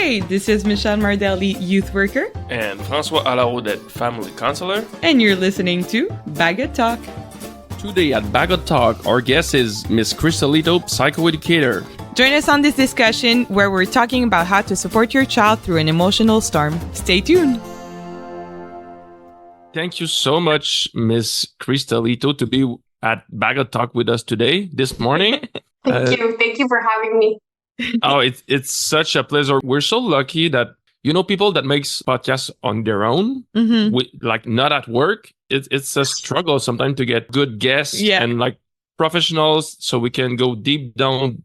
Hi, this is Michelle Mardelli, youth worker. And François Alarodet, family counselor. And you're listening to Bagot Talk. Today at Bagot Talk, our guest is Miss Krysta Letto, psychoeducator. Join us on this discussion where we're talking about how to support your child through an emotional storm. Stay tuned. Thank you so much, Miss Krysta Letto, to be at Bagot Talk with us today, this morning. Thank you. Thank you for having me. It's such a pleasure. We're so lucky that, people that makes podcasts on their own, not at work. It's a struggle sometimes to get good guests and professionals so we can go deep down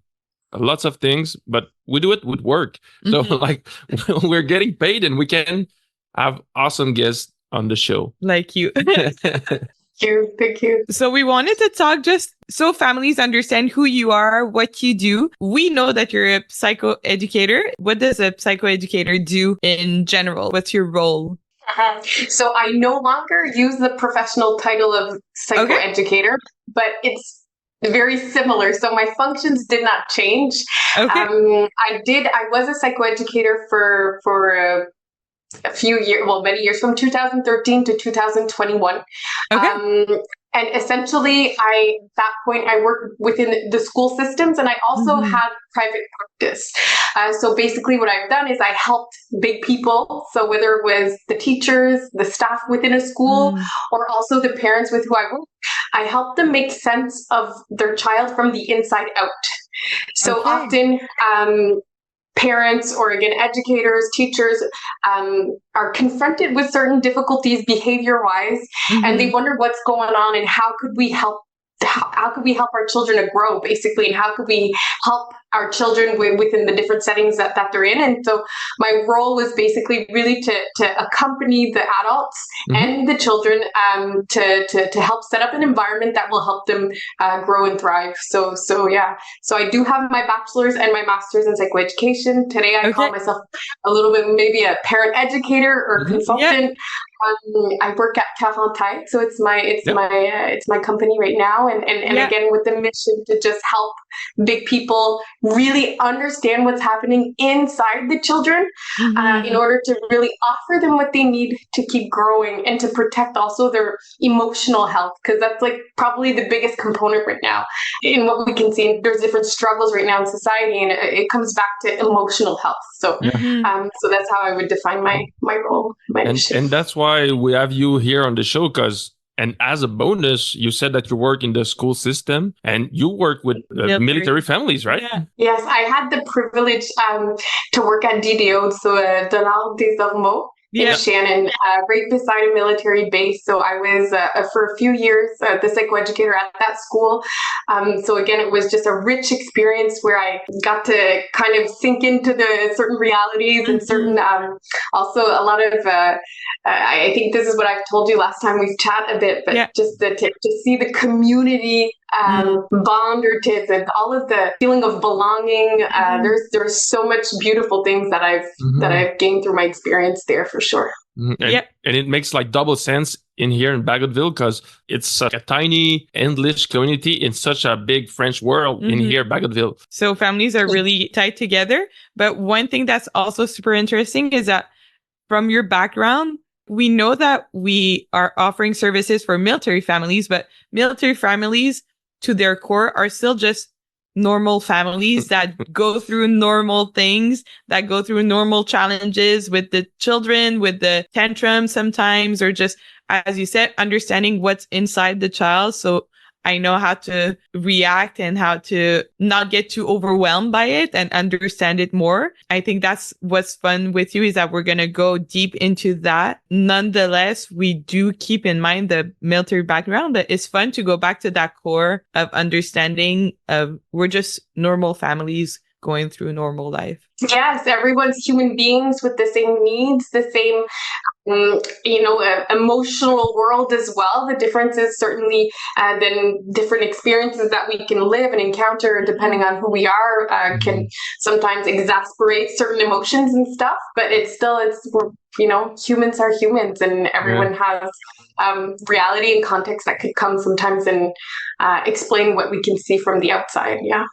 lots of things, but we do it with work. So we're getting paid and we can have awesome guests on the show. Like you. Thank you. So we wanted to talk just so families understand who you are, what you do. We know that you're a psychoeducator. What does a psychoeducator do in general? What's your role? So I no longer use the professional title of psychoeducator, but it's very similar. So my functions did not change. Okay. I was a psychoeducator for a few years, many years, from 2013 to 2021. Okay. And essentially, at that point, I worked within the school systems, and I also had private practice. So basically what I've done is I helped big people. So whether it was the teachers, the staff within a school, or also the parents with who I work, I helped them make sense of their child from the inside out. So often, parents or again educators, teachers are confronted with certain difficulties behavior-wise, and they wonder what's going on and how could we help our children to grow, basically, and how could we help our children within the different settings that they're in. And so my role was basically really to accompany the adults and the children to help set up an environment that will help them grow and thrive. So I do have my bachelor's and my master's in psychoeducation. Today I call myself a little bit maybe a parent educator or consultant. I work at Cœur, so it's my company right now, and again with the mission to just help big people really understand what's happening inside the children, in order to really offer them what they need to keep growing and to protect also their emotional health, because that's probably the biggest component right now in what we can see. There's different struggles right now in society, and it comes back to emotional health. So so that's how I would define my role, my mission. And that's why we have you here on the show, and as a bonus, you said that you work in the school system and you work with military families, right? Yeah. Yes, I had the privilege to work at DDO, so de l'Ordre des Ormeaux in Shannon, right beside a military base. So I was, for a few years, the psychoeducator at that school. So again, it was just a rich experience where I got to kind of sink into the certain realities and certain, also a lot of, I think this is what I've told you last time we've chatted a bit, but just to see the community bond or and all of the feeling of belonging. There's so much beautiful things that I've gained through my experience there, for sure. And it makes double sense in here in Bagotville, because it's a tiny English community in such a big French world in here, Bagotville. So families are really tied together. But one thing that's also super interesting is that from your background, we know that we are offering services for military families, but military families to their core are still just normal families that go through normal things, that go through normal challenges with the children, with the tantrums sometimes, or just, as you said, understanding what's inside the child. So I know how to react and how to not get too overwhelmed by it and understand it more. I think that's what's fun with you, is that we're going to go deep into that. Nonetheless, we do keep in mind the military background, but it's fun to go back to that core of understanding of we're just normal families going through normal life. Yes, everyone's human beings with the same needs, the same, emotional world as well. The difference is certainly then different experiences that we can live and encounter, depending on who we are, can sometimes exasperate certain emotions and stuff. But humans are humans, and everyone has reality and context that could come sometimes and explain what we can see from the outside. Yeah.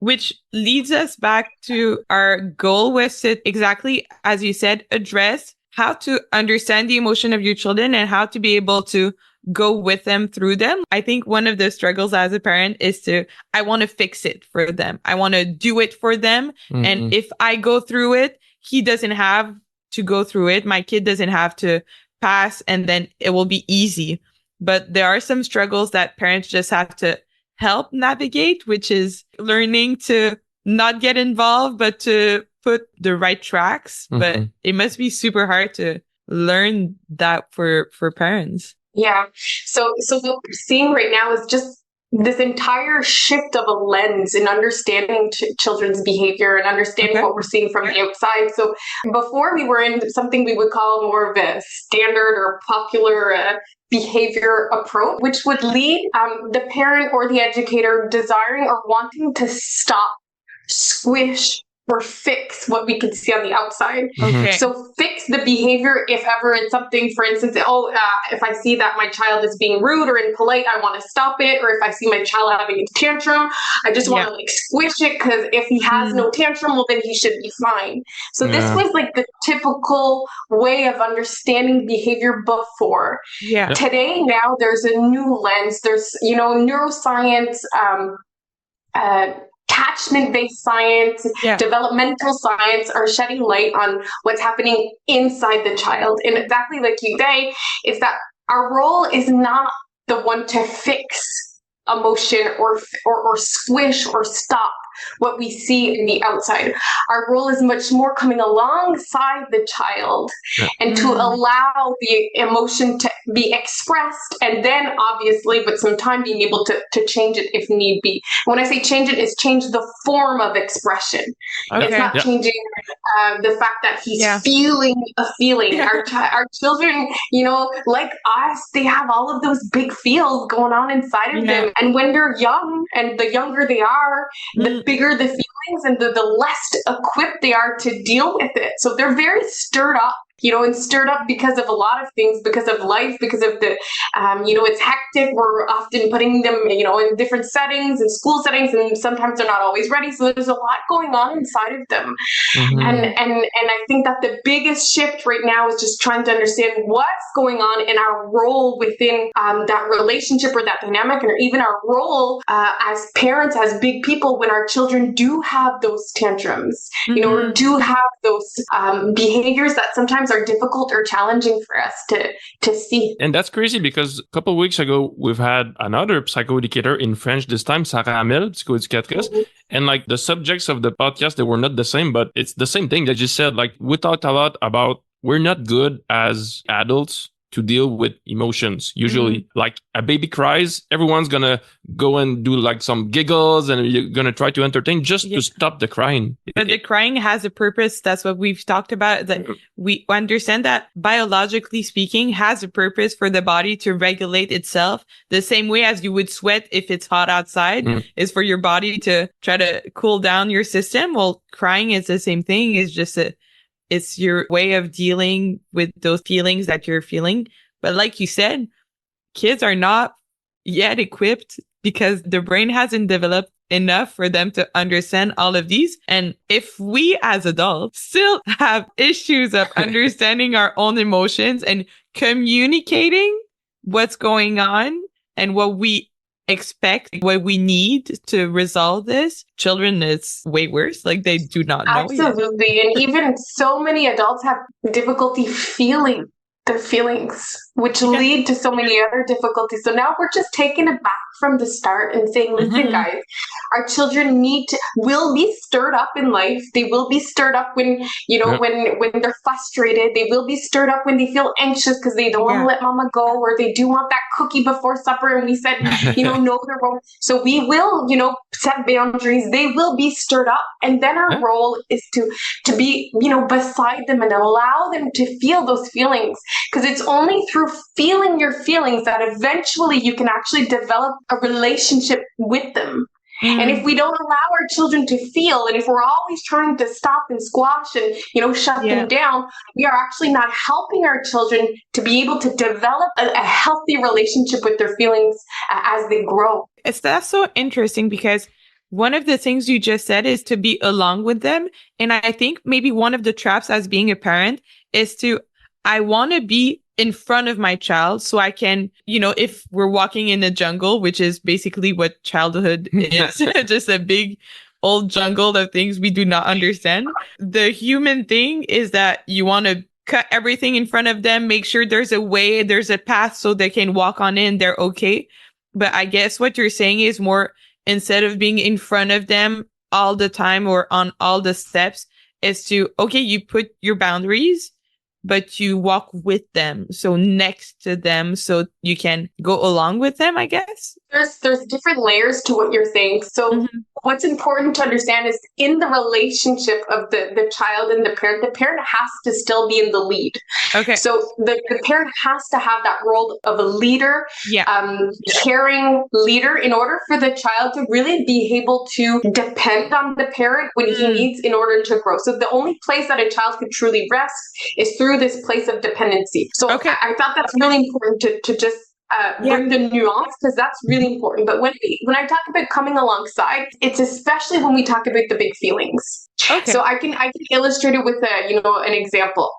which leads us back to our goal was to exactly, as you said, address how to understand the emotion of your children and how to be able to go with them through them. I think one of the struggles as a parent is I want to fix it for them. I want to do it for them. And if I go through it, he doesn't have to go through it. My kid doesn't have to pass, and then it will be easy. But there are some struggles that parents just have to help navigate, which is learning to not get involved, but to put the right tracks. But it must be super hard to learn that for parents. Yeah. So what we're seeing right now is just this entire shift of a lens in understanding children's behavior and understanding what we're seeing from the outside. So before we were in something we would call more of a standard or popular behavior approach, which would lead the parent or the educator desiring or wanting to stop, squish, or fix what we can see on the outside. So fix the behavior if ever it's something, for instance, if I see that my child is being rude or impolite, I want to stop it. Or if I see my child having a tantrum, I just want to squish it, because if he has no tantrum, well, then he should be fine. So this was the typical way of understanding behavior before. Today, now there's a new lens. There's, neuroscience, attachment-based science, developmental science are shedding light on what's happening inside the child. And exactly like you say, is that our role is not the one to fix emotion or squish or stop what we see in the outside. Our role is much more coming alongside the child and to allow the emotion to be expressed, and then obviously with some time being able to change it if need be. When I say change it, is change the form of expression. It's not changing the fact that he's feeling a feeling. Our children, like us, they have all of those big feels going on inside of them. And when they're young, and the younger they are, the bigger the feelings and the less equipped they are to deal with it. So they're very stirred up, and stirred up because of a lot of things, because of life, because of the, it's hectic. We're often putting them, in different settings and school settings, and sometimes they're not always ready. So there's a lot going on inside of them. And I think that the biggest shift right now is just trying to understand what's going on in our role within that relationship or that dynamic, and even our role as parents, as big people, when our children do have those tantrums, or do have those behaviors that sometimes are difficult or challenging for us to see. And that's crazy, because a couple of weeks ago, we've had another psychoeducator in French, this time, Sarah Amel, psychoeducatrice. And the subjects of the podcast, they were not the same, but it's the same thing. They just said, we talked a lot about we're not good as adults to deal with emotions. Usually, like a baby cries, everyone's gonna go and do some giggles, and you're gonna try to entertain just to stop the crying. But the crying has a purpose. That's what we've talked about, that we understand that biologically speaking has a purpose for the body to regulate itself. The same way as you would sweat if it's hot outside is for your body to try to cool down your system. Well, crying is the same thing. It's just it's your way of dealing with those feelings that you're feeling. But like you said, kids are not yet equipped because the brain hasn't developed enough for them to understand all of these. And if we as adults still have issues of understanding our own emotions and communicating what's going on and what we expect, what we need to resolve this, children, it's way worse. They do not know. Absolutely. And even so many adults have difficulty feeling their feelings, which lead to so many other difficulties. So now we're just taking it back from the start and saying, listen, guys, our children will be stirred up in life. They will be stirred up when, when they're frustrated. They will be stirred up when they feel anxious because they don't want to let mama go, or they do want that cookie before supper. And we said, no, they're wrong. So we will, set boundaries. They will be stirred up. And then our role is to be, beside them and allow them to feel those feelings. Because it's only through feeling your feelings that eventually you can actually develop a relationship with them. And if we don't allow our children to feel, and if we're always trying to stop and squash and, shut them down, we are actually not helping our children to be able to develop a healthy relationship with their feelings as they grow. That's so interesting, because one of the things you just said is to be along with them. And I think maybe one of the traps as being a parent is I want to be in front of my child so I can, if we're walking in a jungle, which is basically what childhood is, just a big old jungle of things we do not understand. The human thing is that you want to cut everything in front of them, make sure there's a way, there's a path so they can walk on in, they're okay. But I guess what you're saying is more, instead of being in front of them all the time or on all the steps, is to, okay, you put your boundaries, but you walk with them, so next to them, so you can go along with them, I guess. There's different layers to what you're saying. So what's important to understand is in the relationship of the child and the parent has to still be in the lead. Okay. So the parent has to have that role of a leader, caring leader, in order for the child to really be able to depend on the parent when he needs in order to grow. So the only place that a child can truly rest is through this place of dependency. So I thought that's really important to just bring the nuance, because that's really important. But when I talk about coming alongside, it's especially when we talk about the big feelings. Okay. So I can illustrate it with an example.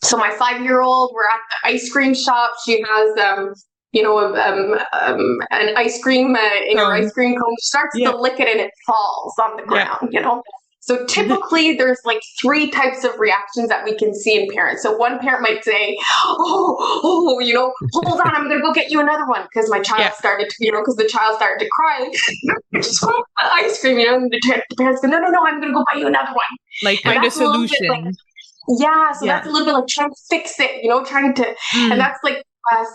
So my 5-year-old, we're at the ice cream shop. She has an ice cream in her ice cream cone. She starts to lick it and it falls on the ground. So typically there's like 3 types of reactions that we can see in parents. So one parent might say, hold on, I'm going to go get you another one, because my child started to, because the child started to cry. Like, I just want ice cream, and the parents go, no, I'm going to go buy you another one. Like find a solution. That's a little bit like trying to fix it, trying to, and that's like,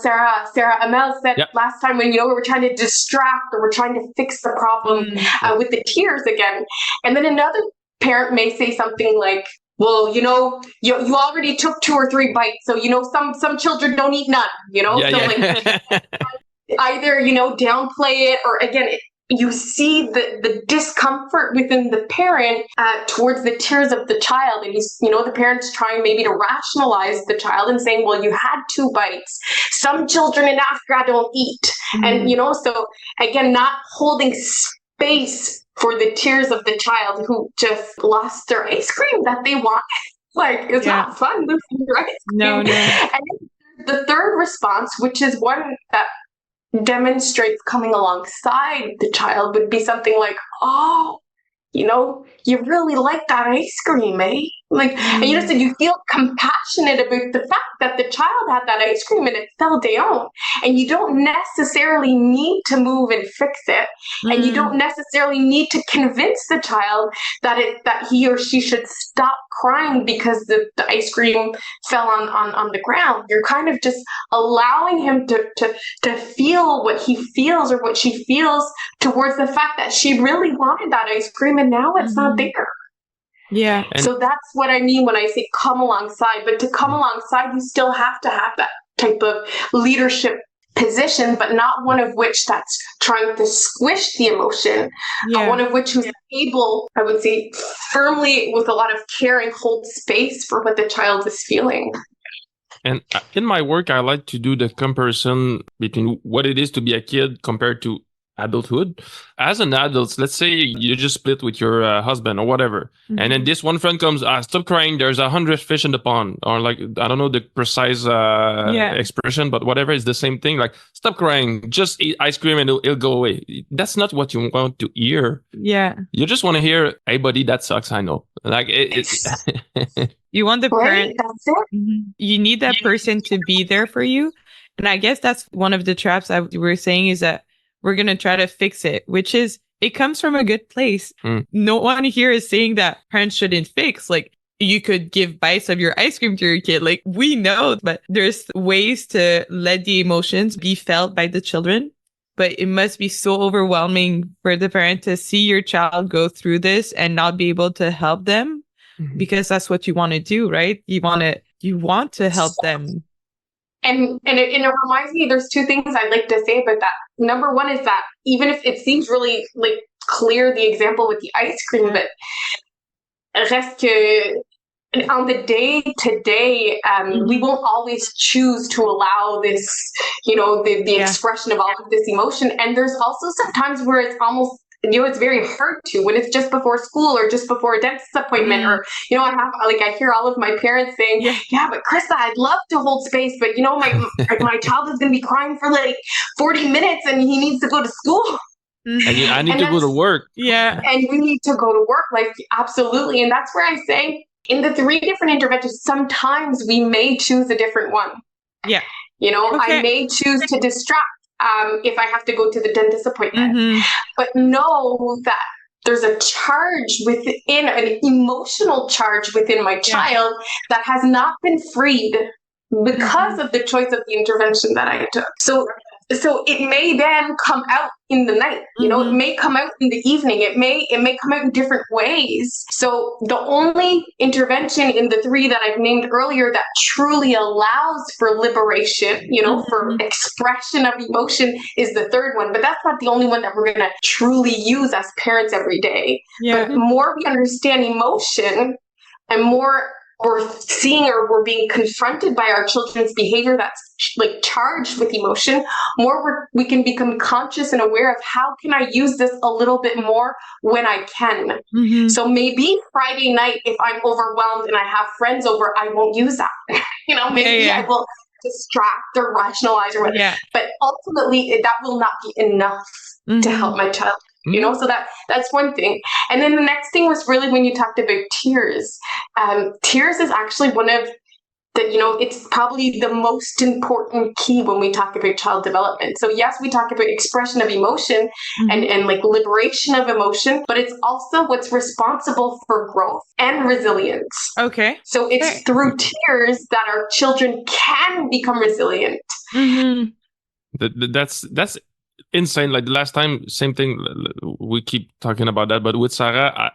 Sarah Amel said last time when, we were trying to distract or we're trying to fix the problem with the tears again. And then another parent may say something like, well, you already took 2 or 3 bites. So, some children don't eat none, like either, downplay it, or again, you see the discomfort within the parent towards the tears of the child. And the parent's trying maybe to rationalize the child and saying, well, you had 2 bites. Some children in Africa don't eat. And, so again, not holding space for the tears of the child who just lost their ice cream that they want. Like, it's not fun losing your ice cream. No. And the third response, which is one that demonstrates coming alongside the child, would be something like, oh, you really like that ice cream, eh? Like, and so you feel compassionate about the fact that the child had that ice cream and it fell down, and you don't necessarily need to move and fix it, and you don't necessarily need to convince the child that he or she should stop crying because the ice cream fell on the ground. You're kind of just allowing him to feel what he feels or what she feels towards the fact that she really wanted that ice cream and now it's not there. Yeah. So that's what I mean when I say come alongside. But to come alongside, you still have to have that type of leadership position, but not one of which that's trying to squish the emotion, one of which who's able, I would say, firmly, with a lot of caring, hold space for what the child is feeling. And in my work, I like to do the comparison between what it is to be a kid compared to adulthood. As an adult, let's say you just split with your husband or whatever, and then this one friend comes, stop crying, there's 100 fish in the pond, or like, I don't know the precise expression, but whatever, is the same thing, like, stop crying, just eat ice cream and it'll go away. That's not what you want to hear. You just want to hear, hey buddy, that sucks, I know. Like it's you want the parent, you need that person to be there for you. And I guess that's one of the traps that we were saying, is that we're going to try to fix it, which is, it comes from a good place. No one here is saying that parents shouldn't fix. Like, you could give bites of your ice cream to your kid. Like, we know, but there's ways to let the emotions be felt by the children. But it must be so overwhelming for the parent to see your child go through this and not be able to help them, because that's what you want to do, right? You want to help them. And it reminds me, there's 2 things I'd like to say about that. Number one is that even if it seems really like clear, the example with the ice cream, but reste que on the day to day, we won't always choose to allow this, the expression of all of this emotion. And there's also some times where it's almost it's very hard to when it's just before school or just before a dentist appointment, or, I hear all of my parents saying, yeah, but Krysta, I'd love to hold space, but my child is going to be crying for like 40 minutes and he needs to go to school. And I need to go to work. Yeah. And we need to go to work. Like, absolutely. And that's where I say in the 3 different interventions, sometimes we may choose a different one. Yeah. I may choose to distract if I have to go to the dentist appointment, but know that there's a charge within, an emotional charge within my child that has not been freed because of the choice of the intervention that I took. So it may then come out in the night, it may come out in the evening. It may come out in different ways. So the only intervention in the 3 that I've named earlier that truly allows for liberation, for expression of emotion is the 3rd one. But that's not the only one that we're going to truly use as parents every day. Yeah. But the more we understand emotion and more we're seeing or we're being confronted by our children's behavior that's like charged with emotion, more we can become conscious and aware of how can I use this a little bit more when I can. So maybe Friday night, if I'm overwhelmed and I have friends over, I won't use that. Maybe I will distract or rationalize or whatever. Yeah. But ultimately, that will not be enough to help my child. So that's one thing. And then the next thing was really when you talked about tears. Tears is actually one of the, it's probably the most important key when we talk about child development. So yes, we talk about expression of emotion and like liberation of emotion, but it's also what's responsible for growth and resilience. Okay. So it's through tears that our children can become resilient. That's insane. Like the last time, same thing. We keep talking about that, but with Sarah,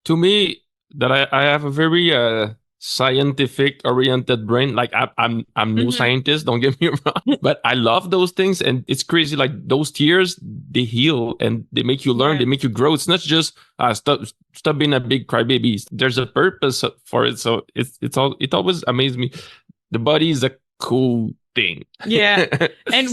to me, that I have a very scientific oriented brain. Like I'm no scientist, don't get me wrong, but I love those things, and it's crazy. Like those tears, they heal and they make you learn, they make you grow. It's not just stop being a big crybaby. There's a purpose for it. So it always amazes me. The body is a cool thing. Yeah, and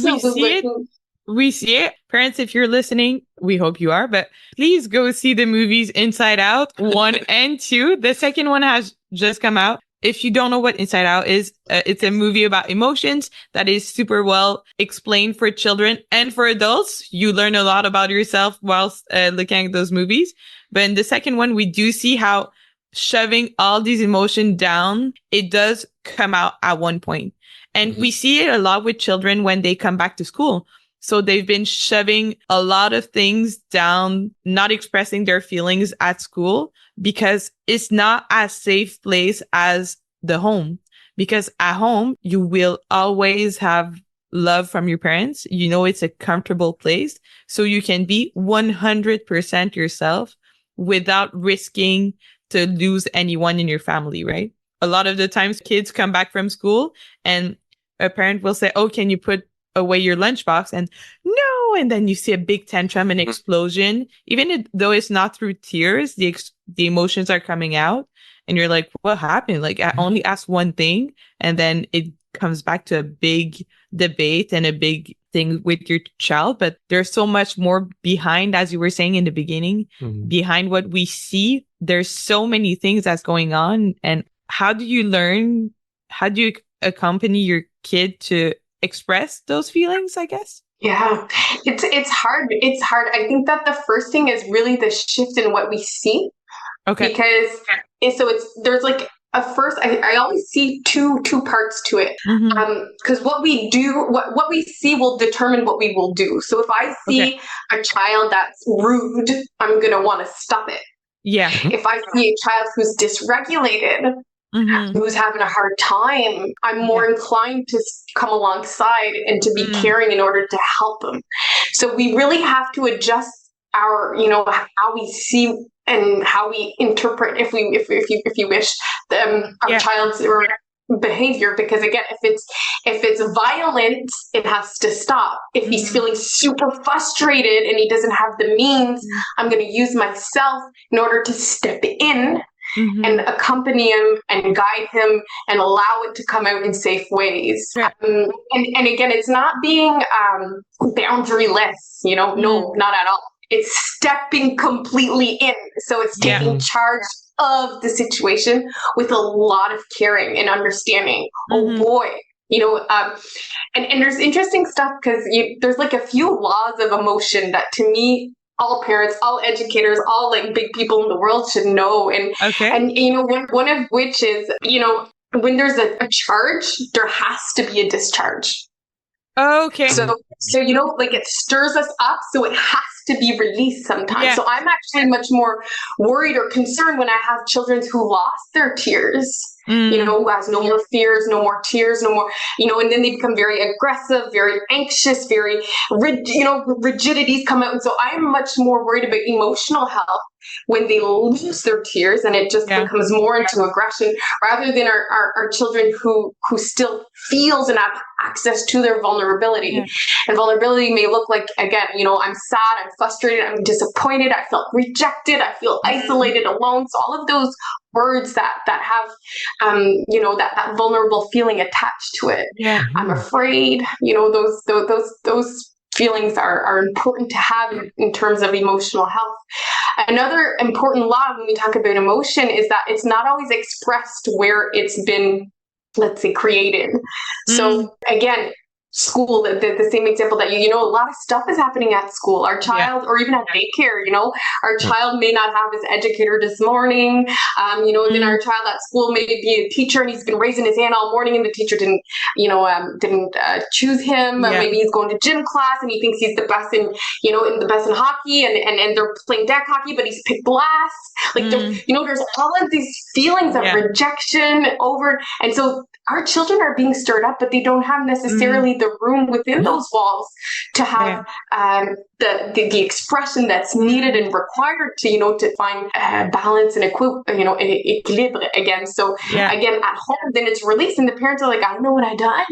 we see it. Parents, if you're listening, we hope you are, but please go see the movies Inside Out 1 and 2. The second one has just come out. If you don't know what Inside Out is, it's a movie about emotions that is super well explained for children and for adults. You learn a lot about yourself whilst looking at those movies. But in the second one, we do see how shoving all these emotions down, it does come out at one point. And we see it a lot with children when they come back to school. So they've been shoving a lot of things down, not expressing their feelings at school because it's not as safe place as the home. Because at home, you will always have love from your parents. It's a comfortable place. So you can be 100% yourself without risking to lose anyone in your family, right? A lot of the times kids come back from school and a parent will say, oh, can you put away your lunchbox? And no, and then you see a big tantrum and explosion. Even though it's not through tears, the emotions are coming out, and you're like, what happened? Like, I only asked one thing, and then it comes back to a big debate and a big thing with your child. But there's so much more behind, as you were saying in the beginning, behind what we see. There's so many things that's going on. And how do you accompany your kid to express those feelings, I guess? Yeah, it's hard. It's hard. I think that the first thing is really the shift in what we see. Okay. Because there's like a first, I always see two parts to it. Because what we do, what we see will determine what we will do. So if I see a child that's rude, I'm going to want to stop it. Yeah. If I see a child who's dysregulated, who's having a hard time, I'm more inclined to come alongside and to be caring in order to help them. So we really have to adjust our, how we see and how we interpret, if you wish, our child's behavior. Because again, if it's violent, it has to stop. If he's feeling super frustrated and he doesn't have the means, I'm going to use myself in order to step in and accompany him and guide him and allow it to come out in safe ways. And again, it's not being boundaryless, no, not at all. it's stepping completely in. So it's taking charge of the situation with a lot of caring and understanding. Oh boy. And there's interesting stuff because there's like a few laws of emotion that to me, all parents, all educators, all like big people in the world should know. And one of which is, when there's a charge, there has to be a discharge. Okay. So like it stirs us up, so it has to be released sometimes. Yeah. So I'm actually much more worried or concerned when I have children who lost their tears. Who has no more fears, no more tears, no more, and then they become very aggressive, very anxious, very, rigidities come out. And so I'm much more worried about emotional health when they lose their tears and it just becomes more into aggression, rather than our children who still feels and have access to their vulnerability. Yeah. And vulnerability may look like, again, I'm sad, I'm frustrated, I'm disappointed, I felt rejected, I feel isolated, alone. So all of those words that have, that vulnerable feeling attached to it. Yeah. I'm afraid, those feelings are important to have in terms of emotional health. Another important law when we talk about emotion is that it's not always expressed where it's been, let's say, created. So again, school, the same example that a lot of stuff is happening at school. Our child, or even at daycare, our child may not have his educator this morning. Then our child at school may be a teacher and he's been raising his hand all morning and the teacher didn't choose him. Maybe he's going to gym class and he thinks he's the best in hockey and they're playing deck hockey, but he's picked last. Like, there's all of these feelings of rejection and so our children are being stirred up, but they don't have necessarily the room within those walls to have the expression that's needed and required to find balance and equilibre again. So again, at home, then it's released, and the parents are like, I don't know what I done.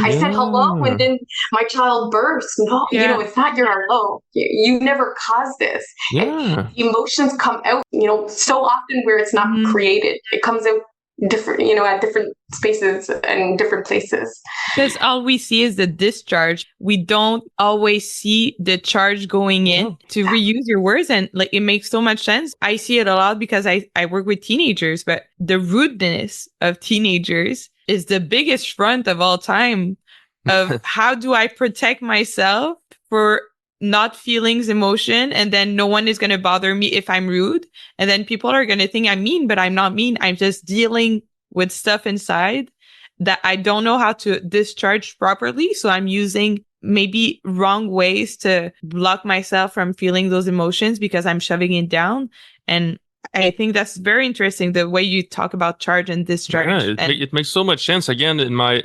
I said hello, and then my child bursts. No, it's not your hello. You never caused this. Emotions come out, so often where it's not created. It comes out different, at different spaces and different places. Because all we see is the discharge. We don't always see the charge going in, to reuse your words. And like, it makes so much sense. I see it a lot because I work with teenagers, but the rudeness of teenagers is the biggest front of all time of how do I protect myself for not feelings, emotion, and then no one is going to bother me if I'm rude. And then people are going to think I'm mean, but I'm not mean. I'm just dealing with stuff inside that I don't know how to discharge properly. So I'm using maybe wrong ways to block myself from feeling those emotions because I'm shoving it down. And I think that's very interesting, the way you talk about charge and discharge. Yeah, it makes so much sense. Again, in my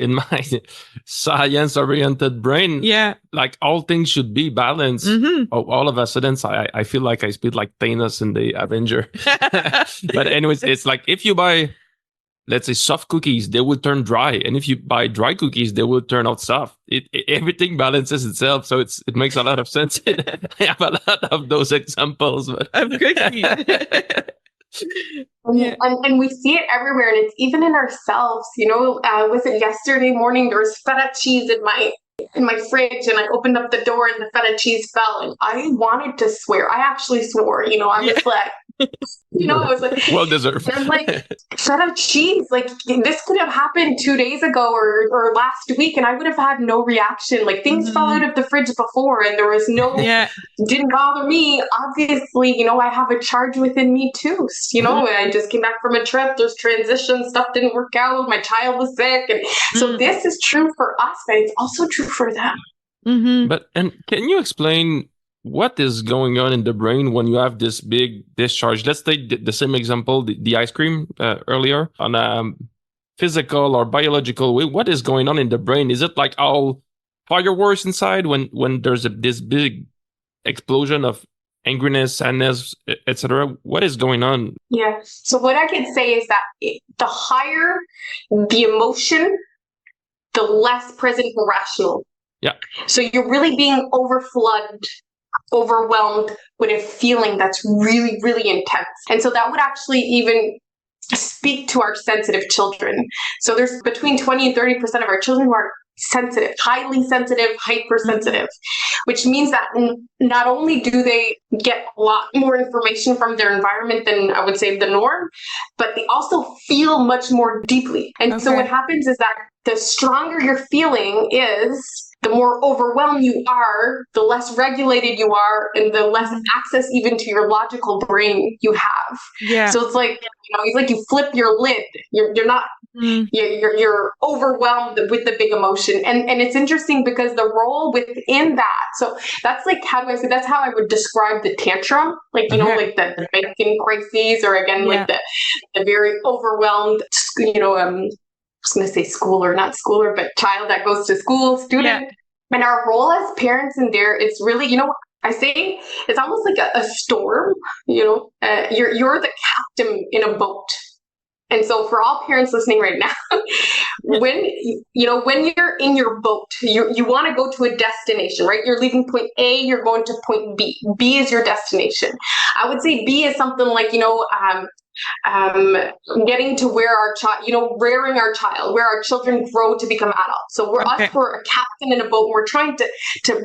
science-oriented brain, like all things should be balanced. All of a sudden, I feel like I speak like Thanos in the Avenger. But anyways, it's like if you buy, let's say, soft cookies, they will turn dry, and if you buy dry cookies, they will turn out soft. Everything balances itself, so it makes a lot of sense. I have a lot of those examples of cookies. And we see it everywhere, and it's even in ourselves. Was it yesterday morning? There was feta cheese in my fridge, and I opened up the door, and the feta cheese fell, and I wanted to swear. I actually swore. I was like. I was like, well deserved. I'm like, feta cheese, like this could have happened 2 days ago or last week, and I would have had no reaction. Like things fell out of the fridge before, and there was no, didn't bother me. Obviously, I have a charge within me too. I just came back from a trip. There's transition stuff didn't work out. My child was sick, and so this is true for us, but it's also true for them. But can you explain what is going on in the brain when you have this big discharge? Let's take the same example, the ice cream earlier, on a physical or biological way. What is going on in the brain? Is it like all fireworks inside when there's this big explosion of angriness, sadness, etc.? What is going on? Yeah. So what I can say is that the higher the emotion, the less present and rational. Yeah. So you're really being overwhelmed with a feeling that's really, really intense. And so that would actually even speak to our sensitive children. So there's between 20 and 30% of our children who are sensitive, highly sensitive, hypersensitive, which means that not only do they get a lot more information from their environment than I would say the norm, but they also feel much more deeply. And so what happens is that the stronger your feeling is, the more overwhelmed you are, the less regulated you are, and the less access even to your logical brain you have. Yeah. So it's like, it's like you flip your lid. You're not, you're overwhelmed with the big emotion. And it's interesting because the role within that, so that's like, how do I say, that's how I would describe the tantrum, like, like the bacon crises, or again, like the very overwhelmed, I was going to say not schooler, but child that goes to school, student. Yeah. And our role as parents in there is really, I say it's almost like a storm, you're the captain in a boat. And so for all parents listening right now, when you're in your boat, you want to go to a destination, right? You're leaving point A, you're going to point B. B is your destination. I would say B is something like, getting to where our child, rearing our child, where our children grow to become adults. So we're a captain in a boat. And we're trying to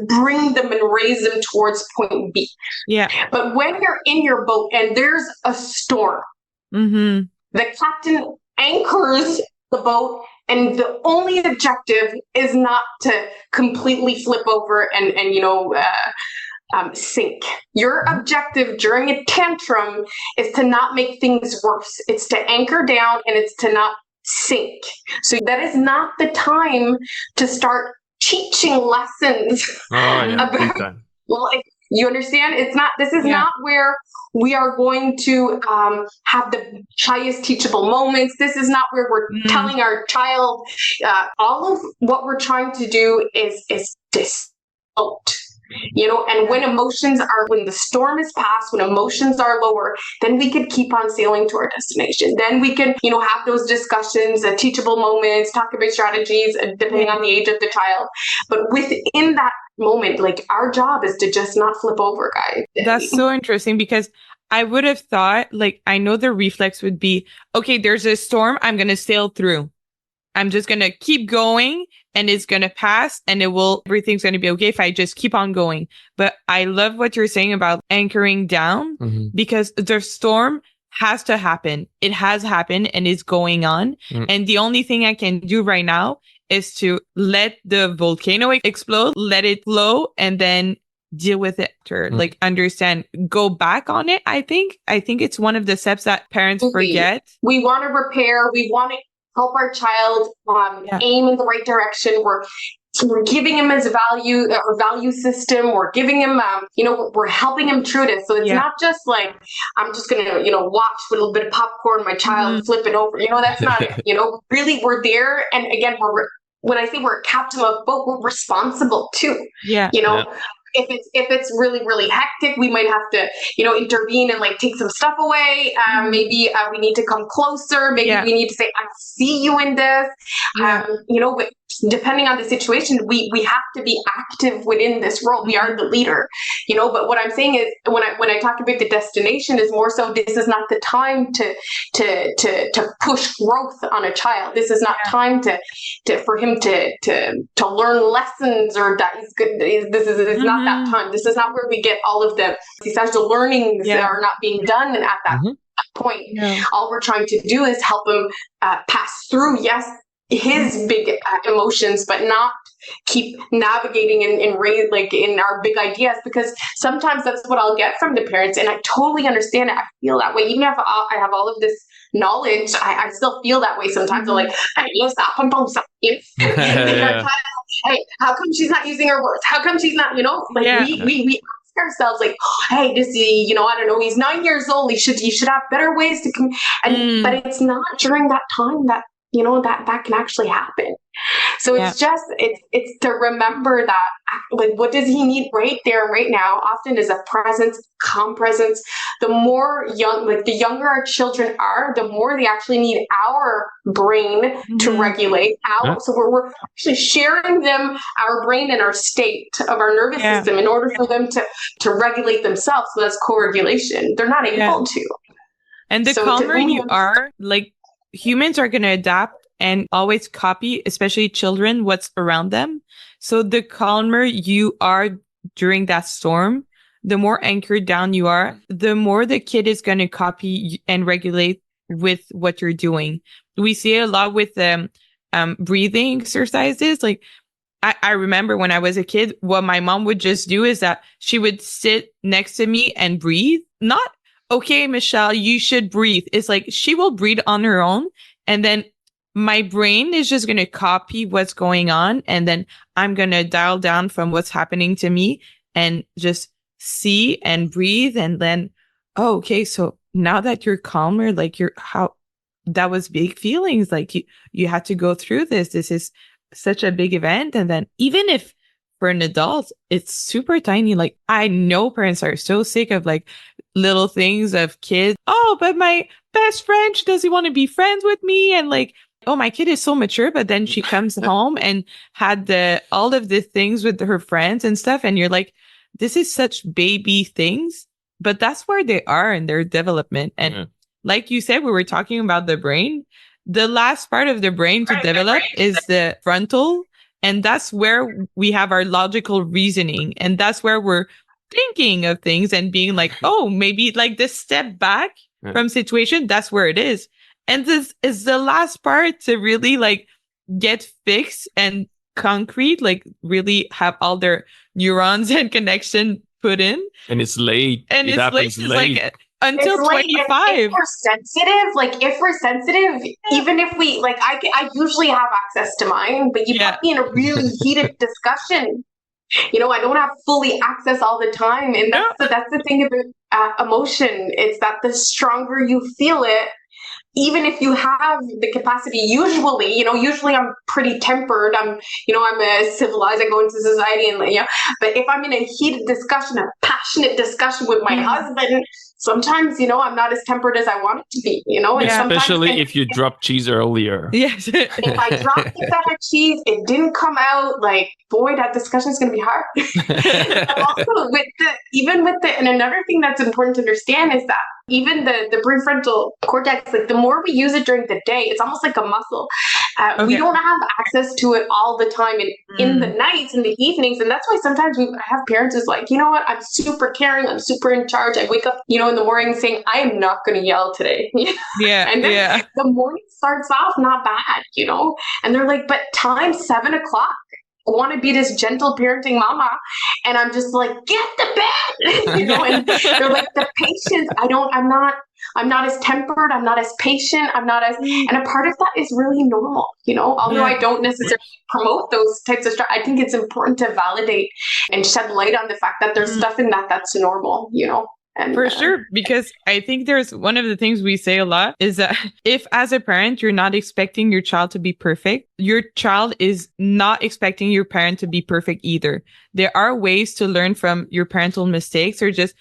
bring them and raise them towards point B. Yeah. But when you're in your boat and there's a storm, the captain anchors the boat, and the only objective is not to completely flip over and sink. Your objective during a tantrum is to not make things worse. It's to anchor down, and it's to not sink. So that is not the time to start teaching lessons about, like, you understand? It's not, this is not where we are going to have the highest teachable moments. This is not where we're telling our child, all of what we're trying to do is this float. And when the storm is past, when emotions are lower, then we could keep on sailing to our destination. Then we can, have those discussions, teachable moments, talk about strategies, depending on the age of the child. But within that moment, like, our job is to just not flip over, guys. That's so interesting, because I would have thought, like, I know the reflex would be, okay, there's a storm, I'm going to sail through. I'm just going to keep going, and it's going to pass, and everything's going to be okay if I just keep on going. But I love what you're saying about anchoring down, because the storm has to happen. It has happened and is going on. And the only thing I can do right now is to let the volcano explode, let it flow, and then deal with it, or like understand, go back on it. I think it's one of the steps that parents forget. We want to repair. We want to help our child aim in the right direction. We're giving him his value system. We're giving him, we're helping him through this. So it's not just like, I'm just going to, watch with a little bit of popcorn, my child flip it over. That's not it. Really, we're there. And again, when I say we're a captain of a boat, we're responsible too. Yeah. If it's really, really hectic, we might have to, intervene and like take some stuff away. Maybe we need to come closer. Maybe we need to say, I see you in this. But depending on the situation, we have to be active within this role. We are the leader, but what I'm saying is, when I talk about the destination, is more so, this is not the time to push growth on a child. This is not time for him to learn lessons, or that he's good. This is not that time. This is not where we get all of the essential learnings that are not being done at that point. All we're trying to do is help him pass through, his big emotions, but not keep navigating and raise, like, in our big ideas, because sometimes that's what I'll get from the parents, and I totally understand it. I feel that way. Even if I have all of this knowledge, I still feel that way sometimes. I'm like, hey, how come she's not using her words? How come she's not, we ask ourselves, like, hey, does he, I don't know, he's 9 years old, he should have better ways to come, but it's not during that time that that can actually happen. So it's just, it's to remember that, like, what does he need right there, right now, often is a presence, calm presence. The the younger our children are, the more they actually need our brain to regulate out. So we're actually sharing them, our brain and our state of our nervous system, in order for them to regulate themselves. So that's co-regulation. They're not able to. And the calmer you are, like, humans are going to adapt and always copy, especially children, what's around them. So the calmer you are during that storm, the more anchored down you are, the more the kid is going to copy and regulate with what you're doing. We see it a lot with breathing exercises. Like I remember when I was a kid, what my mom would just do is that she would sit next to me and breathe. Not, okay, Michelle, you should breathe. It's like she will breathe on her own. And then my brain is just going to copy what's going on. And then I'm going to dial down from what's happening to me and just see and breathe. And then, oh, okay, so now that you're calmer, like that was big feelings. Like you had to go through this. This is such a big event. And then even if for an adult, it's super tiny. Like I know parents are so sick of like little things of kids. Oh, but my best friend, she doesn't want to be friends with me. And like, oh, my kid is so mature, but then she comes home and had all of the things with her friends and stuff. And you're like, this is such baby things, but that's where they are in their development. And like you said, we were talking about the brain. The last part of the brain to develop is the frontal. And that's where we have our logical reasoning. And that's where we're thinking of things and being like, oh, maybe like this step back from situation. That's where it is. And this is the last part to really like get fixed and concrete, like really have all their neurons and connection put in. And it's late. And it it's late. Like, until it's 25. If we're sensitive, even if we like, I usually have access to mine, but you put me in a really heated discussion. You know, I don't have fully access all the time, and that's the thing about emotion. It's that the stronger you feel it, even if you have the capacity, usually I'm pretty tempered. I'm a civilized, I go into society and but if I'm in a heated discussion, a passionate discussion with my husband, sometimes, I'm not as tempered as I want it to be, and especially if you drop cheese earlier. Yes. If I dropped that cheese, it didn't come out, like, boy, that discussion is going to be hard. And also and another thing that's important to understand is that even the prefrontal cortex, like the more we use it during the day, it's almost like a muscle. We don't have access to it all the time in the nights, in the evenings. And that's why sometimes I have parents who's like, you know what, I'm super caring, I'm super in charge. I wake up, in the morning saying, I am not going to yell today. And then the morning starts off not bad, and they're like, but time's 7 o'clock. I want to be this gentle parenting mama. And I'm just like, get to bed, and they're like, the patience, I'm not as tempered. I'm not as patient. and a part of that is really normal, although I don't necessarily promote those types of stuff. I think it's important to validate and shed light on the fact that there's stuff in that's normal, And, for sure, because I think there's one of the things we say a lot is that if as a parent, you're not expecting your child to be perfect, your child is not expecting your parent to be perfect either. There are ways to learn from your parental mistakes, or just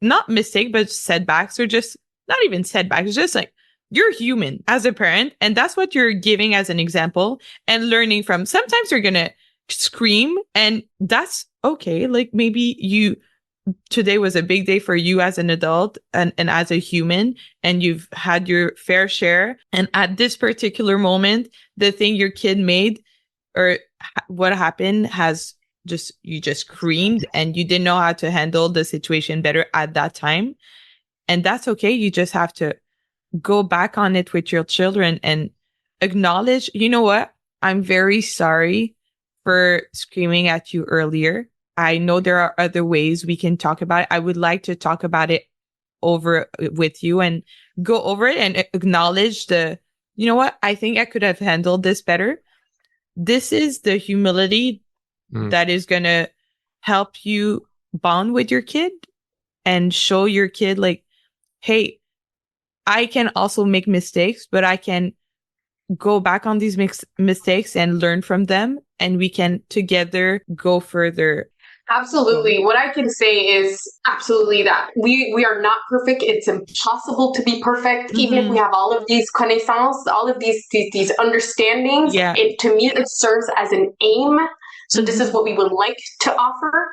not mistake, but setbacks, or just not even setbacks. It's just like you're human as a parent. And that's what you're giving as an example and learning from. Sometimes you're going to scream, and that's okay. Like maybe today was a big day for you as an adult and as a human, and you've had your fair share. And at this particular moment, the thing your kid made or what happened you just screamed and you didn't know how to handle the situation better at that time. And that's okay. You just have to go back on it with your children and acknowledge, you know what? I'm very sorry for screaming at you earlier. I know there are other ways we can talk about it. I would like to talk about it over with you and go over it and acknowledge you know what? I think I could have handled this better. This is the humility that is going to help you bond with your kid and show your kid like, hey, I can also make mistakes, but I can go back on these mistakes and learn from them, and we can together go further. Absolutely. What I can say is absolutely that we are not perfect. It's impossible to be perfect. Even if we have all of these connaissances, all of these understandings, to me, it serves as an aim. So this is what we would like to offer.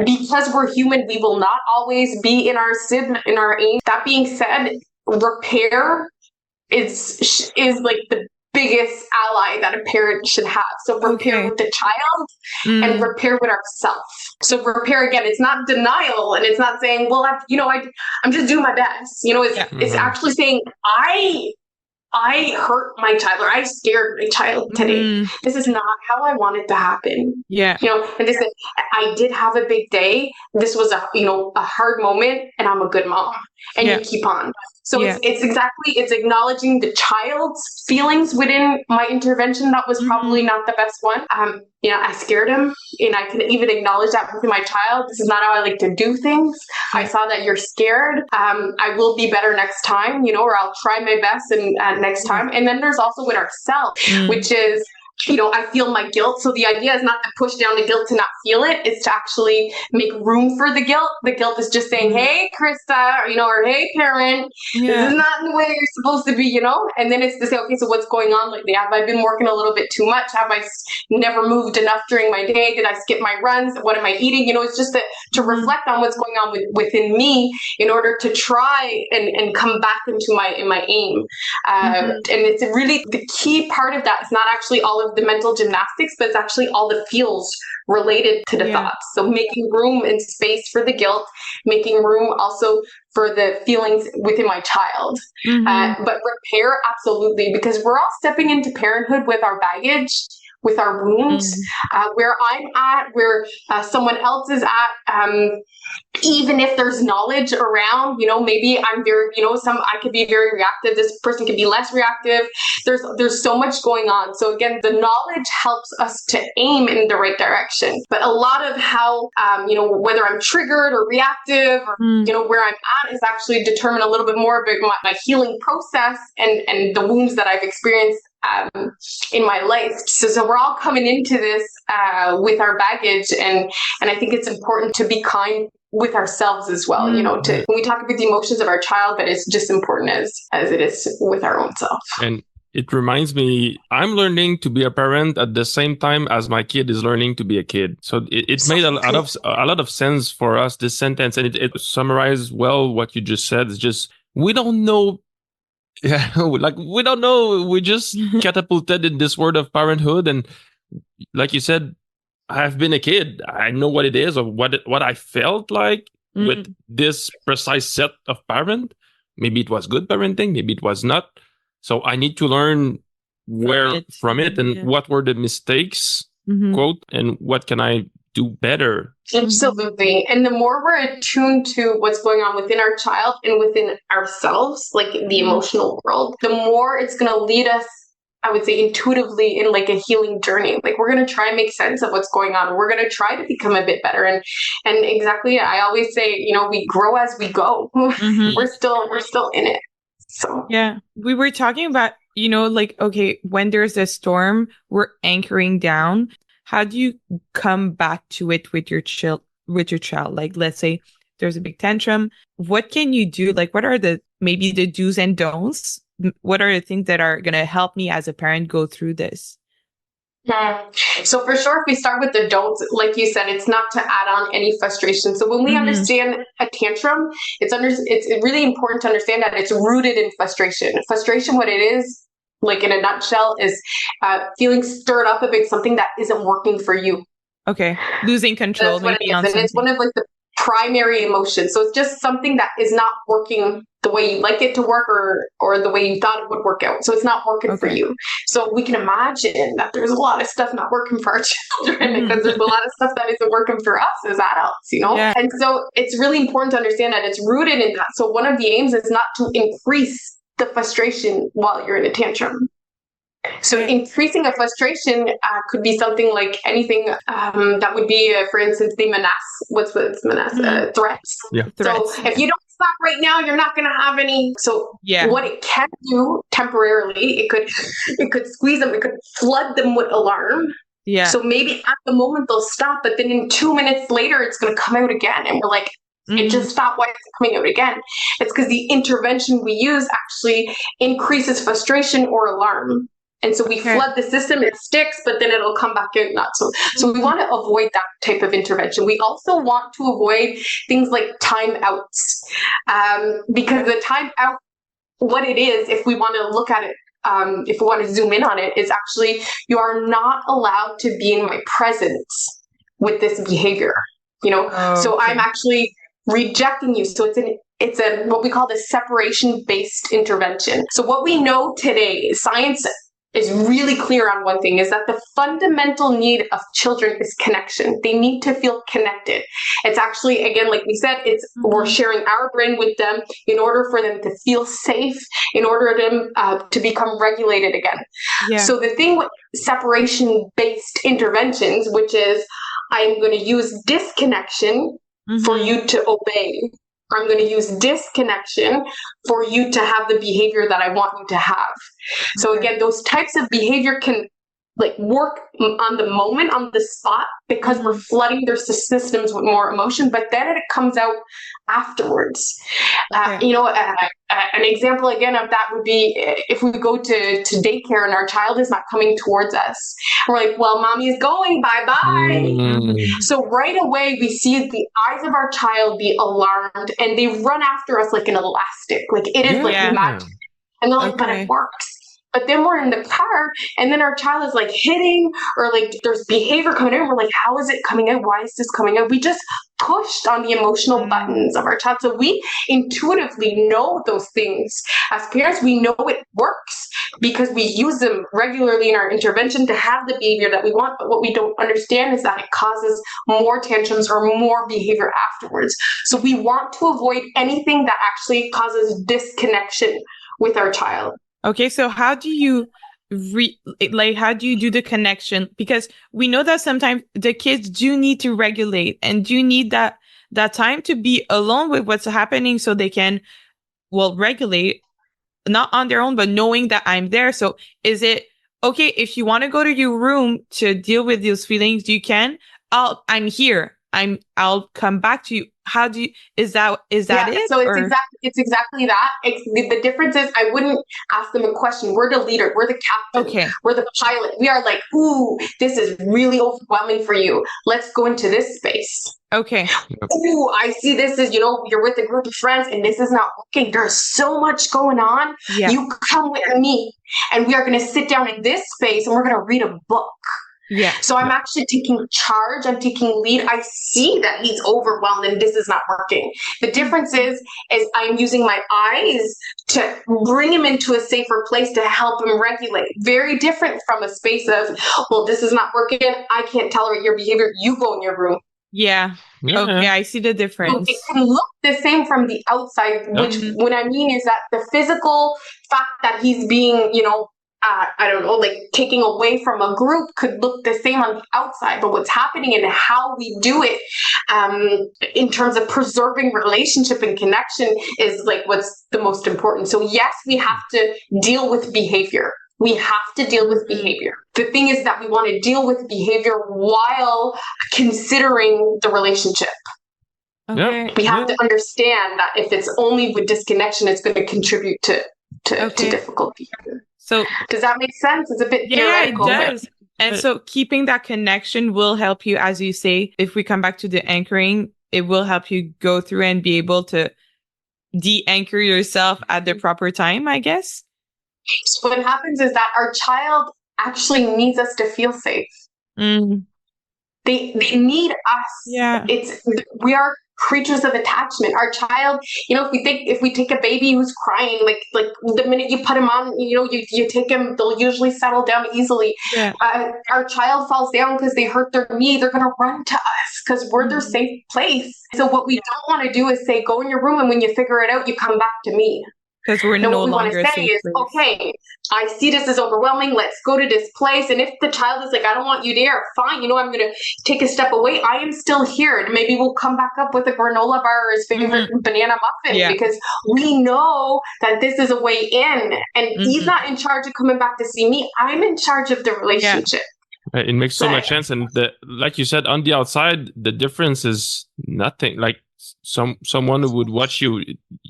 Because we're human, we will not always be in our aim. That being said, repair is like the biggest ally that a parent should have. So repair with the child and repair with ourselves. So repair, again, it's not denial, and it's not saying, well, I'm just doing my best. It's actually saying, I hurt my child, or I scared my child today. This is not how I want it to happen. Yeah. And this, I did have a big day. This was a hard moment, and I'm a good mom. And you keep on. So it's acknowledging the child's feelings within my intervention. That was probably not the best one. I scared him, and I can even acknowledge that with my child. This is not how I like to do things. I saw that you're scared. I will be better next time, or I'll try my best and next time. And then there's also with ourselves, which is, I feel my guilt. So the idea is not to push down the guilt to not feel it. It's to actually make room for the guilt. The guilt is just saying, hey, Krysta, or hey, parent, this is not the way you're supposed to be, And then it's to say, okay, so what's going on lately? Have I been working a little bit too much? Have I never moved enough during my day? Did I skip my runs? What am I eating? It's just to reflect on what's going on within me in order to try and come back into my aim. And it's really the key part of that is not actually all of the mental gymnastics, but it's actually all the feels related to the thoughts. So making room and space for the guilt, making room also for the feelings within my child. But repair, absolutely, because we're all stepping into parenthood with our baggage, with our wounds, where I'm at, where someone else is at. Even if there's knowledge around, maybe I'm very, I could be very reactive. This person could be less reactive. There's so much going on. So again, the knowledge helps us to aim in the right direction. But a lot of how, whether I'm triggered or reactive or, where I'm at is actually determined a little bit more about my healing process and the wounds that I've experienced in my life. So we're all coming into this with our baggage, and I think it's important to be kind with ourselves as well, when we talk about the emotions of our child, but it's just important as it is with our own self. And it reminds me, I'm learning to be a parent at the same time as my kid is learning to be a kid. So it made a lot of sense for us, this sentence, and it summarized well what you just said. It's just, we don't know. Yeah, we don't know. We just catapulted in this world of parenthood, and like you said, I've been a kid. I know what it is, or what I felt like with this precise set of parent. Maybe it was good parenting, maybe it was not. So I need to learn from it and what were the mistakes, quote, and what can I do better. Absolutely. And the more we're attuned to what's going on within our child and within ourselves, like the emotional world, the more it's going to lead us, I would say, intuitively in like a healing journey. Like we're going to try and make sense of what's going on. We're going to try to become a bit better. And exactly, I always say, we grow as we go. We're still in it. So yeah, we were talking about, okay, when there's a storm, we're anchoring down. How do you come back to it with your child? Like, let's say there's a big tantrum. What can you do? Like, what are maybe the do's and don'ts? What are the things that are going to help me as a parent go through this? So for sure, if we start with the don'ts, like you said, it's not to add on any frustration. So when we understand a tantrum, it's really important to understand that it's rooted in frustration. Frustration, what it is, like in a nutshell, is feeling stirred up about something that isn't working for you. Okay. Losing control. That's what it is. And it's one of like the primary emotions. So it's just something that is not working the way you like it to work or the way you thought it would work out. So it's not working for you. So we can imagine that there's a lot of stuff not working for our children because there's a lot of stuff that isn't working for us as adults, Yeah. And so it's really important to understand that it's rooted in that. So one of the aims is not to increase the frustration while you're in a tantrum. So increasing a frustration could be something like anything that would be, for instance, the menace. What's menace? Threats. Yeah. So if you don't stop right now, you're not going to have any. So what it can do temporarily, it could squeeze them. It could flood them with alarm. Yeah. So maybe at the moment they'll stop, but then in 2 minutes later, it's going to come out again. And we're like, it just stopped. Why is it coming out again? It's because the intervention we use actually increases frustration or alarm. And so we flood the system, it sticks, but then it'll come back out not so. So we want to avoid that type of intervention. We also want to avoid things like timeouts, because the timeout what it is, if we want to look at it, if we want to zoom in on it, is actually you are not allowed to be in my presence with this behavior, So I'm actually rejecting you. So it's a what we call the separation-based intervention. So what we know today, science is really clear on one thing, is that the fundamental need of children is connection. They need to feel connected. It's actually, again, like we said, we're sharing our brain with them in order for them to feel safe, in order for them to become regulated again. Yeah. So the thing with separation-based interventions, which is I'm going to use disconnection for you to obey. I'm going to use disconnection for you to have the behavior that I want you to have. So again, those types of behavior can work on the moment, on the spot, because we're flooding their systems with more emotion, but then it comes out afterwards. An example again of that would be if we go to daycare and our child is not coming towards us. We're like, well, mommy is going, bye-bye. So right away we see the eyes of our child be alarmed and they run after us like an elastic. It is magic. And they're like, but it works. But then we're in the car and then our child is hitting or there's behavior coming out. We're like, how is it coming out? Why is this coming out? We just pushed on the emotional buttons of our child. So we intuitively know those things. As parents, we know it works because we use them regularly in our intervention to have the behavior that we want. But what we don't understand is that it causes more tantrums or more behavior afterwards. So we want to avoid anything that actually causes disconnection with our child. Okay, so how do you how do you do the connection? Because we know that sometimes the kids do need to regulate and do need that time to be alone with what's happening so they can, regulate, not on their own, but knowing that I'm there. So is it, okay, if you want to go to your room to deal with those feelings, you can. I'm here. I'll come back to you. How do you, is that it? So it's exactly that. The difference is I wouldn't ask them a question. We're the leader. We're the captain. Okay. We're the pilot. We are like, ooh, this is really overwhelming for you. Let's go into this space. Okay. Ooh, I see this is, you're with a group of friends and this is not working. There's so much going on. Yeah. You come with me and we are going to sit down in this space and we're going to read a book. Yeah. So I'm actually taking charge. I'm taking lead. I see that he's overwhelmed and this is not working. The difference is I'm using my eyes to bring him into a safer place to help him regulate. Very different from a space of, well, this is not working. I can't tolerate your behavior. You go in your room. Yeah. Okay, I see the difference. So it can look the same from the outside, which what I mean is that the physical fact that he's being, taking away from a group could look the same on the outside, but what's happening and how we do it in terms of preserving relationship and connection is what's the most important. So yes, we have to deal with behavior. We have to deal with behavior. The thing is that we want to deal with behavior while considering the relationship. Okay. We have to understand that if it's only with disconnection, it's going to contribute to difficult behavior. So does that make sense? It's a bit theoretical. Yeah, it does. And so keeping that connection will help you, as you say, if we come back to the anchoring, it will help you go through and be able to de-anchor yourself at the proper time, I guess. So what happens is that our child actually needs us to feel safe. They need us. Yeah. We are creatures of attachment. Our child, if we take a baby who's crying, like the minute you put him on, you take him, they'll usually settle down easily. Yeah. Our child falls down because they hurt their knee. They're going to run to us because we're their safe place. So what we don't want to do is say, go in your room and when you figure it out, you come back to me. Because we're no longer what we want to say is, okay, I see this is overwhelming. Let's go to this place. And if the child is like, I don't want you there, fine. I'm going to take a step away. I am still here. And maybe we'll come back up with a granola bar or his favorite banana muffin because we know that this is a way in. And he's not in charge of coming back to see me. I'm in charge of the relationship. Yeah. It makes so much sense. And like you said, on the outside, the difference is nothing. Like someone who would watch you,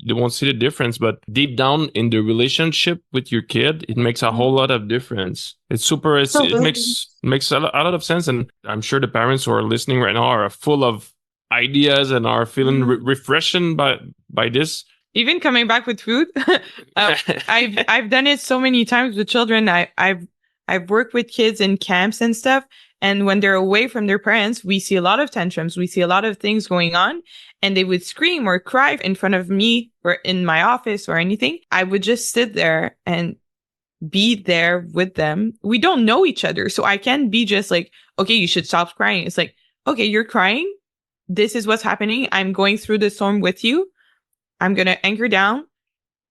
they won't see the difference, but deep down in the relationship with your kid, it makes a whole lot of difference. It's super. It makes a lot of sense, and I'm sure the parents who are listening right now are full of ideas and are feeling refreshing by this. even coming back with food, I've done it so many times with children. I've worked with kids in camps and stuff. And when they're away from their parents, we see a lot of tantrums. We see a lot of things going on, and they would scream or cry in front of me or in my office or anything. I would just sit there and be there with them. We don't know each other. So I can't be just like, okay, you should stop crying. It's like, okay, you're crying. This is what's happening. I'm going through the storm with you. I'm going to anchor down.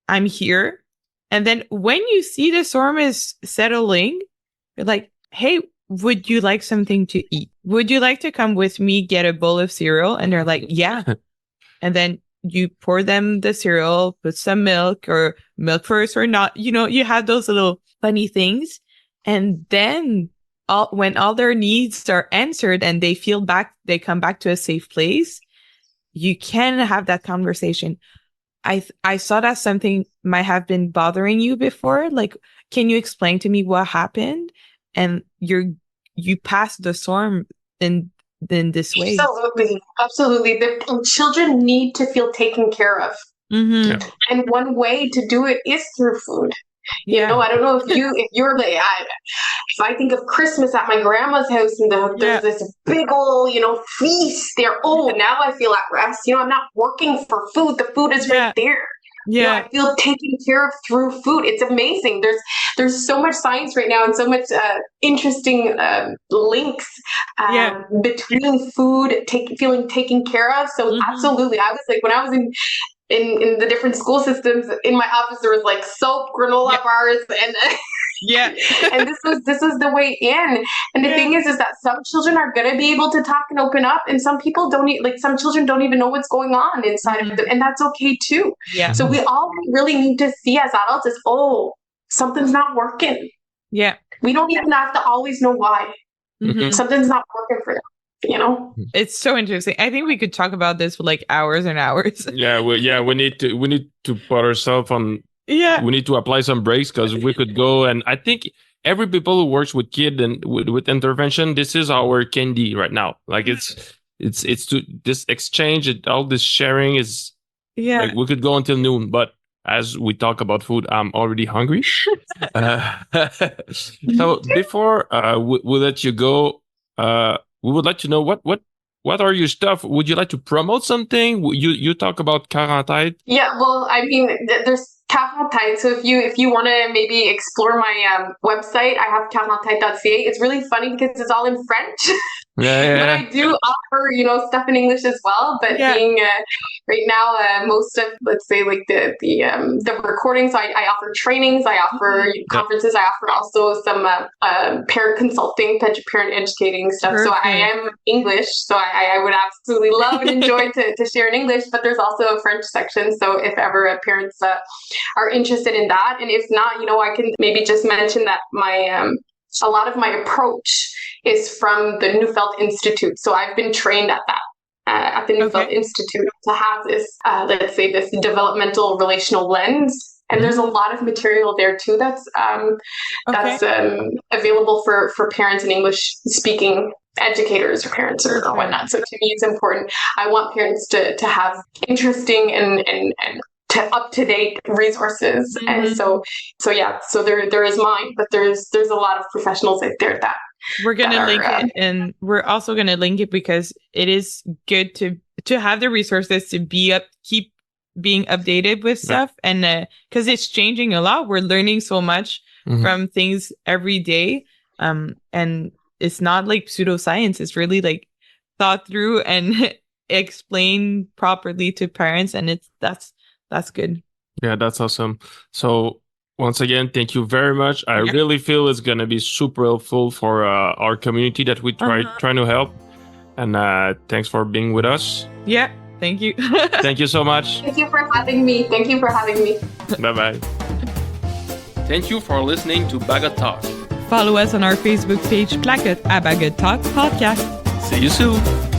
I'm here. And then when you see the storm is settling, you're like, hey, would you like something to eat? Would you like to come with me, get a bowl of cereal? And they're like, yeah. And then you pour them the cereal, put some milk or milk first or not. You have those little funny things. And then when all their needs are answered and they come back to a safe place, you can have that conversation. I saw that something might have been bothering you before. Like, can you explain to me what happened? And you pass the storm in this way. Absolutely. The children need to feel taken care of. Mm-hmm. Yeah. And one way to do it is through food. You know, I don't know if you're like, if I think of Christmas at my grandma's house and there's this big old, feast there. Oh, now I feel at rest. I'm not working for food. The food is right there. Yeah. I feel taken care of through food. It's amazing. There's so much science right now and so much interesting links between food, feeling taken care of. So absolutely. I was like, when I was in the different school systems, in my office, there was like soap, granola bars, and and this was the way in. And the thing is that some children are going to be able to talk and open up, and some people don't. Some children don't even know what's going on inside of them, and that's okay too. Yeah. So we all really need to see as adults is, something's not working. Yeah. We don't even have to always know why. Mm-hmm. Something's not working for them. It's so interesting. I think we could talk about this for like hours and hours. We need to put ourselves on. Yeah, we need to apply some breaks because we could go. And I think every people who works with kid and with intervention, this is our candy right now. Like it's to this exchange, all this sharing is. Yeah, like we could go until noon, but as we talk about food, I'm already hungry. So before we let you go, we would like to know what are your stuff? Would you like to promote something? You talk about quarantine. Yeah, well, I mean, there's quarantine. So if you want to maybe explore my website, I have quarantine.ca. It's really funny because it's all in French. But I do offer, stuff in English as well. But being right now, most of, let's say, like the recordings, I offer trainings, I offer conferences, I offer also some parent consulting, parent educating stuff. Perfect. So I am English, so I would absolutely love and enjoy to share in English. But there's also a French section, so if ever parents are interested in that, and if not, I can maybe just mention that a lot of my approach is from the Neufeld Institute. So I've been trained at that, at the Neufeld Institute, to have this, let's say, this developmental relational lens. And there's a lot of material there too that's available for parents and English speaking educators or parents or whatnot. So to me, it's important. I want parents to have interesting and up-to-date resources. And so there is mine, but there's a lot of professionals out there that we're going to link it, and we're also going to link it because it is good to have the resources to keep being updated with stuff. And because it's changing a lot, we're learning so much from things every day. And it's not like pseudoscience. It's really like thought through and explained properly to parents. And that's good. Yeah, that's awesome. So once again, thank you very much. I really feel it's going to be super helpful for our community that we trying to help. And thanks for being with us. Yeah, thank you. Thank you so much. Thank you for having me. Bye-bye. Thank you for listening to Bagot Talk. Follow us on our Facebook page, Plaquette à Bagot Talk Podcast. See you soon.